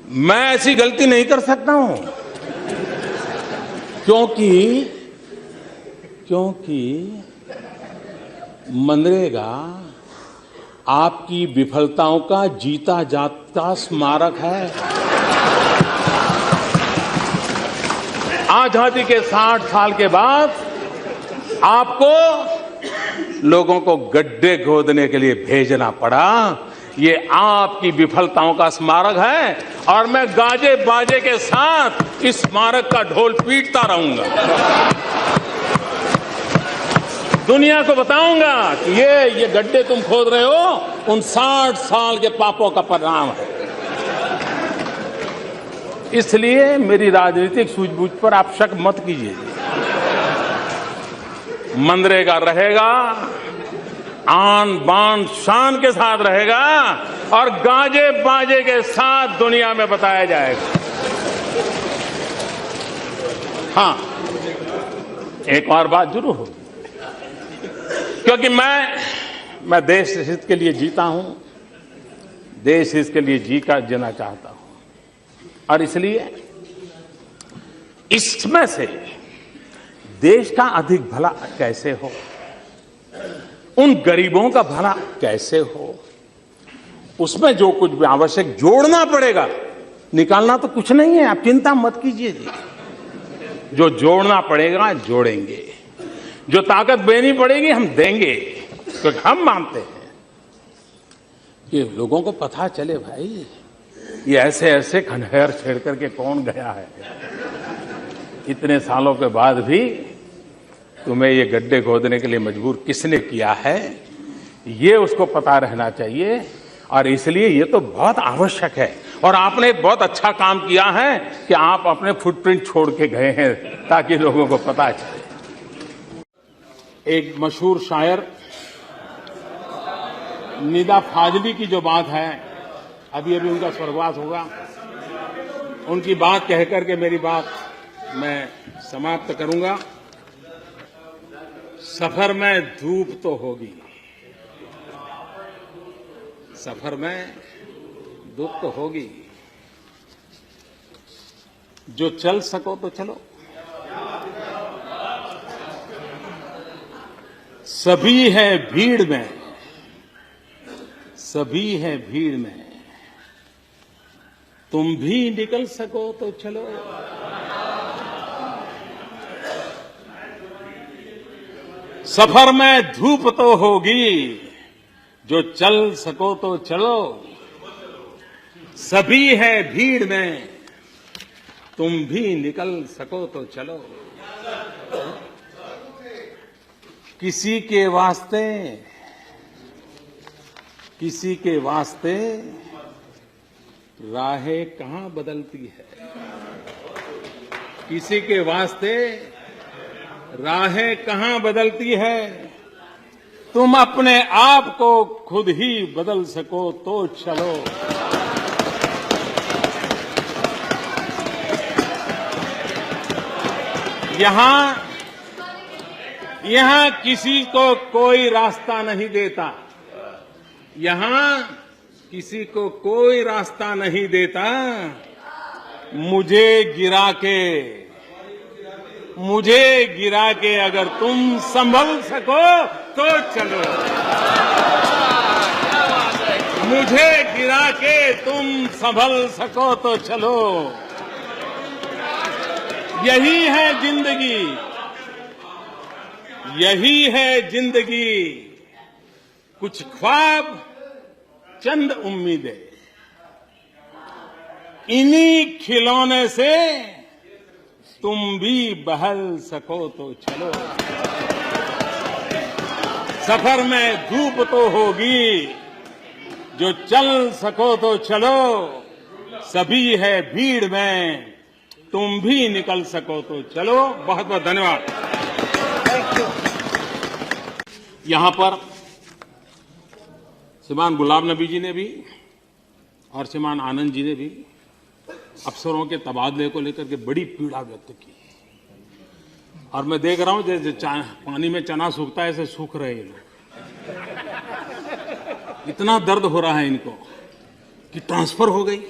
मैं ऐसी गलती नहीं कर सकता हूं, क्योंकि मनरेगा आपकी विफलताओं का जीता जागता स्मारक है। आजादी के 60 साल के बाद आपको लोगों को गड्ढे खोदने के लिए भेजना पड़ा। ये आपकी विफलताओं का स्मारक है और मैं गाजे बाजे के साथ इस स्मारक का ढोल पीटता रहूंगा। दुनिया को बताऊंगा कि ये गड्ढे तुम खोद रहे हो उन 60 साल के पापों का परिणाम है। इसलिए मेरी राजनीतिक सूझबूझ पर आप शक मत कीजिए। मनरेगा रहेगा, आन बान शान के साथ रहेगा और गाजे बाजे के साथ दुनिया में बताया जाएगा। हां, एक और बात जरूर होगी, क्योंकि मैं देश हित के लिए जीता हूं, देश हित के लिए जीना चाहता हूं और इसलिए इसमें से देश का अधिक भला कैसे हो, उन गरीबों का भला कैसे हो, उसमें जो कुछ भी आवश्यक जोड़ना पड़ेगा, निकालना तो कुछ नहीं है, आप चिंता मत कीजिए जी। जो जोड़ना पड़ेगा जोड़ेंगे, जो ताकत देनी पड़ेगी हम देंगे, क्योंकि हम मानते हैं कि लोगों को पता चले भाई ये ऐसे ऐसे खंडहर छेड़ करके कौन गया है। इतने सालों के बाद भी तुम्हें ये गड्ढे खोदने के लिए मजबूर किसने किया है, ये उसको पता रहना चाहिए। और इसलिए ये तो बहुत आवश्यक है और आपने एक बहुत अच्छा काम किया है कि आप अपने फुटप्रिंट छोड़ के गए हैं ताकि लोगों को पता चले। एक मशहूर शायर निदा फाजली की जो बात है, अभी अभी उनका स्वर्गवास होगा, उनकी बात कहकर के मेरी बात मैं समाप्त करूंगा। सफर में धूप तो होगी, सफर में धूप तो होगी, जो चल सको तो चलो। सभी है भीड़ में, सभी है भीड़ में, तुम भी निकल सको तो चलो। सफर में धूप तो होगी, जो चल सको तो चलो। सभी है भीड़ में, तुम भी निकल सको तो चलो। किसी के वास्ते, किसी के वास्ते राहें कहां बदलती है, किसी के वास्ते राहें कहां बदलती है। तुम अपने आप को खुद ही बदल सको तो चलो। यहां किसी को कोई रास्ता नहीं देता, यहां किसी को कोई रास्ता नहीं देता। मुझे गिरा के अगर तुम संभल सको तो चलो। मुझे गिरा के तुम संभल सको तो चलो। यही है जिंदगी, यही है जिंदगी। कुछ ख्वाब, चंद उम्मीदें, इन्हीं खिलौने से तुम भी बहल सको तो चलो। सफर में धूप तो होगी, जो चल सको तो चलो। सभी है भीड़ में, तुम भी निकल सको तो चलो। बहुत बहुत धन्यवाद। यहां पर श्रीमान गुलाम नबी जी ने भी और श्रीमान आनंद जी ने भी अफसरों के तबादले को लेकर के बड़ी पीड़ा व्यक्त की और मैं देख रहा हूं जैसे पानी में चना सूखता है ऐसे सूख रहे हैं लोग। इतना दर्द हो रहा है इनको कि ट्रांसफर हो गई,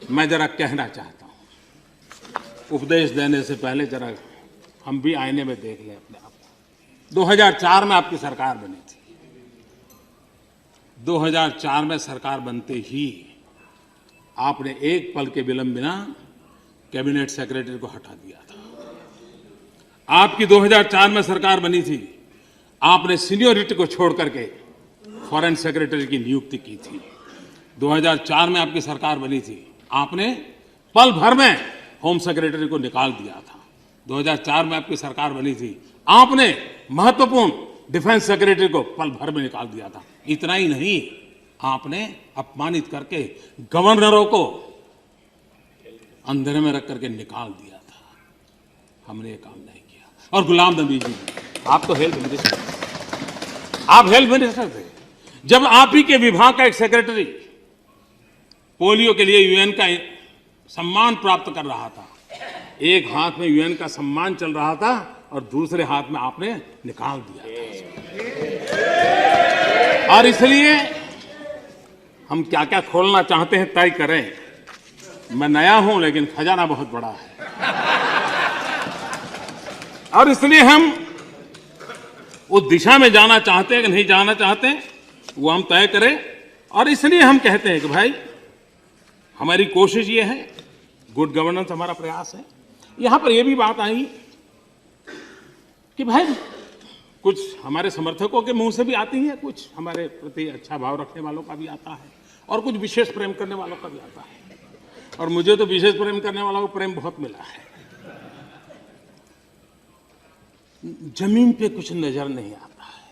मैं जरा कहना चाहता हूं, उपदेश देने से पहले जरा हम भी आईने में देख लें अपने आप को। 2004 में आपकी सरकार बनी थी। 2004 में सरकार बनते ही आपने एक पल के विलंब बिना कैबिनेट सेक्रेटरी को हटा दिया था। आपकी 2004 में सरकार बनी थी, आपने सीनियरिटी को छोड़ करके फॉरेन सेक्रेटरी की नियुक्ति की थी। 2004 में आपकी सरकार बनी थी, आपने पल भर में होम सेक्रेटरी को निकाल दिया था। 2004 में आपकी सरकार बनी थी, आपने महत्वपूर्ण डिफेंस सेक्रेटरी को पल भर में निकाल दिया था। इतना ही नहीं, आपने अपमानित करके गवर्नरों को अंधेरे में रख करके निकाल दिया था। हमने ये काम नहीं किया। और गुलाम नबी जी, आप तो हेल्थ मिनिस्टर, आप हेल्थ मिनिस्टर थे जब आप ही के विभाग का एक सेक्रेटरी पोलियो के लिए यूएन का सम्मान प्राप्त कर रहा था। एक हाथ में यूएन का सम्मान चल रहा था और दूसरे हाथ में आपने निकाल दिया था। और इसलिए हम क्या क्या खोलना चाहते हैं तय करें। मैं नया हूं लेकिन खजाना बहुत बड़ा है, और इसलिए हम उस दिशा में जाना चाहते हैं कि नहीं जाना चाहते वो हम तय करें। और इसलिए हम कहते हैं कि भाई हमारी कोशिश ये है, गुड गवर्नेंस हमारा प्रयास है। यहां पर यह भी बात आई कि भाई कुछ हमारे समर्थकों के मुंह से भी आती है, कुछ हमारे प्रति अच्छा भाव रखने वालों का भी आता है, और कुछ विशेष प्रेम करने वालों का भी आता है। और मुझे तो विशेष प्रेम करने वालों को प्रेम बहुत मिला है। जमीन पे कुछ नजर नहीं आता है।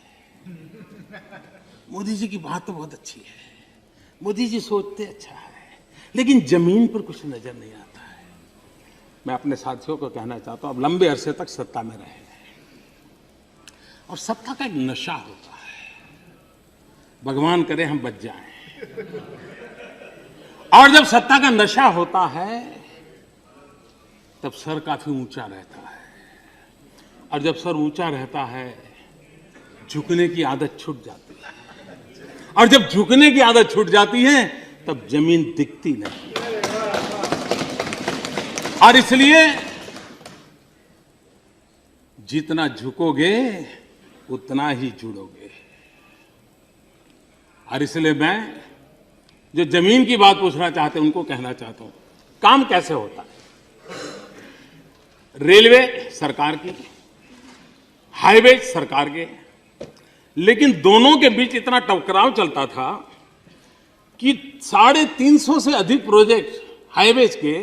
मोदी जी की बात तो बहुत अच्छी है, मोदी जी सोचते अच्छा है, लेकिन जमीन पर कुछ नजर नहीं आता है। मैं अपने साथियों को कहना चाहता हूं, अब लंबे अरसे तक सत्ता में रहे हैं और सत्ता का एक नशा होता है, भगवान करे हम बच जाएं। और जब सत्ता का नशा होता है तब सर काफी ऊंचा रहता है, और जब सर ऊंचा रहता है झुकने की आदत छूट जाती है, और जब झुकने की आदत छूट जाती है तब जमीन दिखती नहीं। और इसलिए जितना झुकोगे उतना ही जुड़ोगे। और इसलिए मैं जो जमीन की बात पूछना चाहते हैं उनको कहना चाहता हूं, काम कैसे होता है। रेलवे सरकार की, हाईवे सरकार के, लेकिन दोनों के बीच इतना टकराव चलता था कि 350 से अधिक प्रोजेक्ट हाईवेज के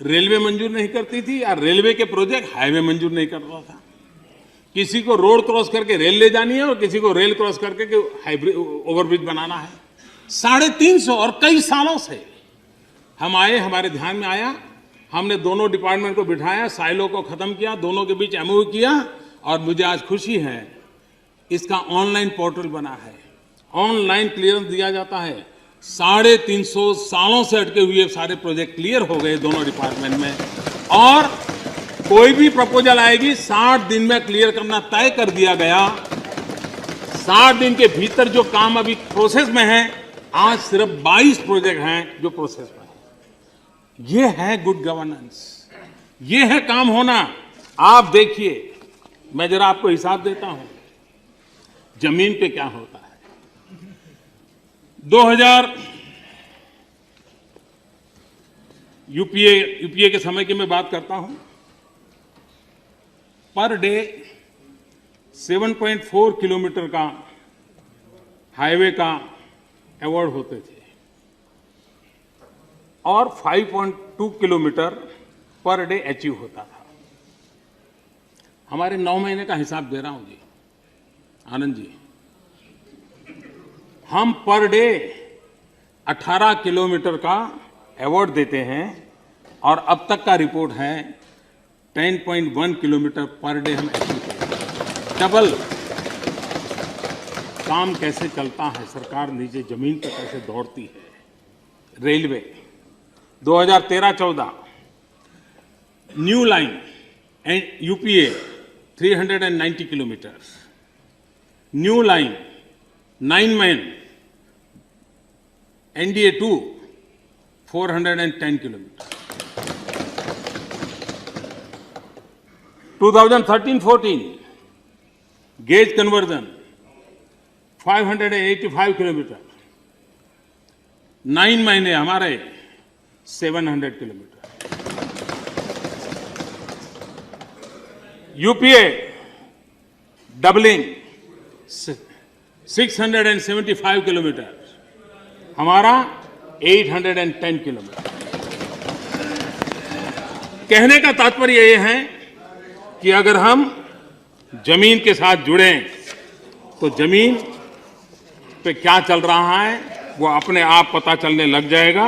रेलवे मंजूर नहीं करती थी, या रेलवे के प्रोजेक्ट हाईवे मंजूर नहीं कर रहा था। किसी को रोड क्रॉस करके रेल ले जानी है और किसी को रेल क्रॉस करके हाईब्रिज ओवरब्रिज बनाना है। 350 और कई सालों से हम आए, हमारे ध्यान में आया, हमने दोनों डिपार्टमेंट को बिठाया, साइलो को खत्म किया, दोनों के बीच एमओयू किया, और मुझे आज खुशी है इसका ऑनलाइन पोर्टल बना है, ऑनलाइन क्लियरेंस दिया जाता है। 350 सालों से अटके हुए सारे प्रोजेक्ट क्लियर हो गए दोनों डिपार्टमेंट में, और कोई भी प्रपोजल आएगी 60 दिन में क्लियर करना तय कर दिया गया। 60 दिन के भीतर जो काम अभी प्रोसेस में है, आज सिर्फ 22 प्रोजेक्ट हैं जो प्रोसेस में है। ये है गुड गवर्नेंस, ये है काम होना। आप देखिए, मैं जरा आपको हिसाब देता हूं जमीन पे क्या होता है। 2000 यूपीए के समय की मैं बात करता हूं, पर डे 7.4 किलोमीटर का हाईवे का अवार्ड होते थे, और 5.2 किलोमीटर पर डे अचीव होता था। हमारे 9 महीने का हिसाब दे रहा हूं जी, आनंद जी, हम पर डे 18 किलोमीटर का अवार्ड देते हैं, और अब तक का रिपोर्ट है 10.1 किलोमीटर पर डे हम अचीव करते हैं। डबल काम कैसे चलता है, सरकार नीचे जमीन पर कैसे दौड़ती है। Railway 2013-14 new line UPA 390 kilometre, new line 9 man NDA 2 410 kilometre, 2013-14 gauge conversion 585 kilometre, 9 महीने हमारे 700 किलोमीटर, यूपीए डबलिंग 675 किलोमीटर, हमारा 810 किलोमीटर। कहने का तात्पर्य ये है कि अगर हम जमीन के साथ जुड़ें तो जमीन पे क्या चल रहा है वो अपने आप पता चलने लग जाएगा।